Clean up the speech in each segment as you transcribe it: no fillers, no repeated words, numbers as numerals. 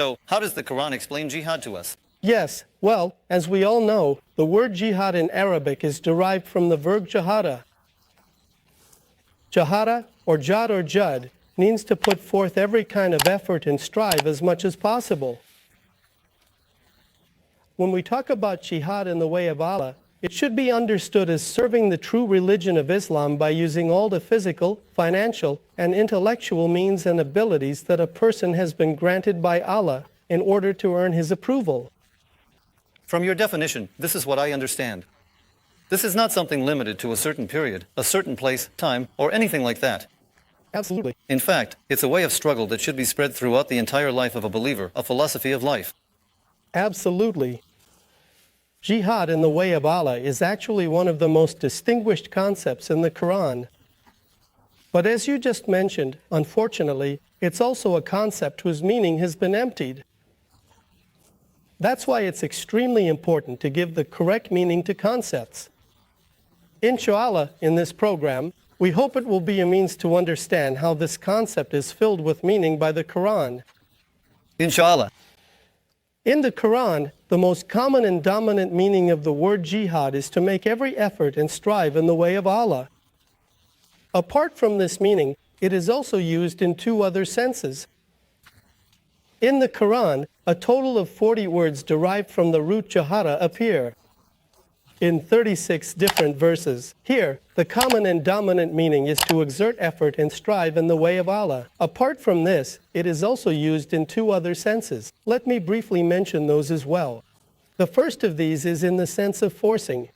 So, how does the Quran explain jihad to us? Yes, well, as we all know, the word jihad in Arabic is derived from the verb jahada. Jahada, or jad or jud, means to put forth every kind of effort and strive as much as possible. When we talk about jihad in the way of Allah, it should be understood as serving the true religion of Islam by using all the physical, financial, and intellectual means and abilities that a person has been granted by Allah in order to earn His approval. From your definition, this is what I understand. This is not something limited to a certain period, a certain place, time, or anything like that. Absolutely. In fact, it's a way of struggle that should be spread throughout the entire life of a believer, a philosophy of life. Absolutely. Jihad in the way of Allah is actually one of the most distinguished concepts in the Quran. But as you just mentioned, unfortunately, it's also a concept whose meaning has been emptied. That's why it's extremely important to give the correct meaning to concepts. Inshallah, in this program, we hope it will be a means to understand how this concept is filled with meaning by the Quran. Inshallah. In the Quran, the most common and dominant meaning of the word jihad is to make every effort and strive in the way of Allah. Apart from this meaning, it is also used in two other senses. In the Quran, a total of 40 words derived from the root jahada appear in 36 different verses. Here, the common and dominant meaning is to exert effort and strive in the way of Allah. Apart from this, it is also used in two other senses. Let me briefly mention those as well. The first of these is in the sense of forcing.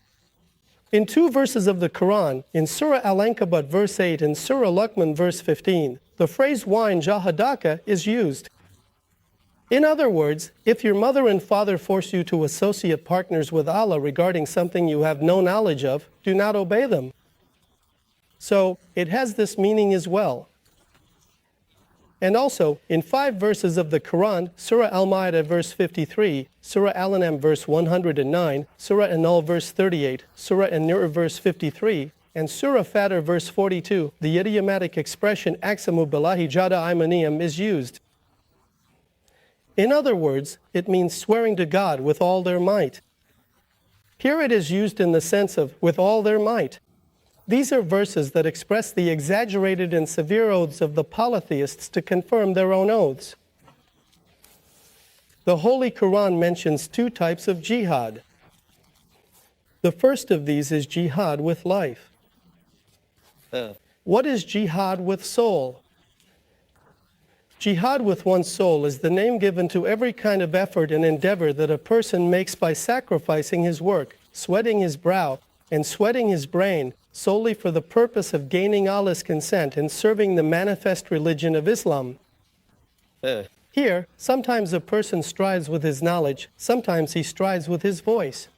In two verses of the Quran, in Surah Al-Ankabut verse 8 and Surah Luqman verse 15, the phrase wa'in jahadaka is used. In other words, if your mother and father force you to associate partners with Allah regarding something you have no knowledge of, do not obey them. So, it has this meaning as well. And also, in 5 verses of the Quran, Surah Al-Ma'idah verse 53, Surah Al-An'am verse 109, Surah An-Nahl verse 38, Surah An-Nur verse 53, and Surah Fatir verse 42, the idiomatic expression Aqsamu billahi jada aymaniyam is used. In other words, it means swearing to God with all their might. Here it is used in the sense of with all their might. These are verses that express the exaggerated and severe oaths of the polytheists to confirm their own oaths. The Holy Quran mentions two types of jihad. The first of these is jihad with life. What is jihad with soul? Jihad with one's soul is the name given to every kind of effort and endeavor that a person makes by sacrificing his work, sweating his brow, and sweating his brain solely for the purpose of gaining Allah's consent and serving the manifest religion of Islam. Here, sometimes a person strives with his knowledge, sometimes he strives with his voice.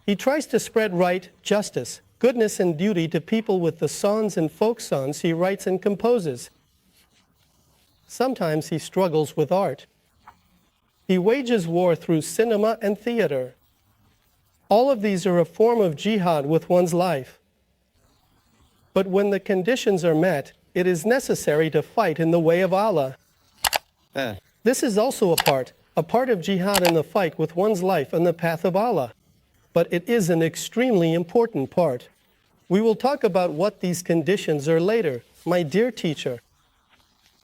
He tries to spread right, justice, goodness, and duty to people with the songs and folk songs he writes and composes. Sometimes he struggles with art. He wages war through cinema and theater. All of these are a form of jihad with one's life. But when the conditions are met, it is necessary to fight in the way of Allah. This is also a part of jihad in the fight with one's life in the path of Allah. But it is an extremely important part. We will talk about what these conditions are later, my dear teacher.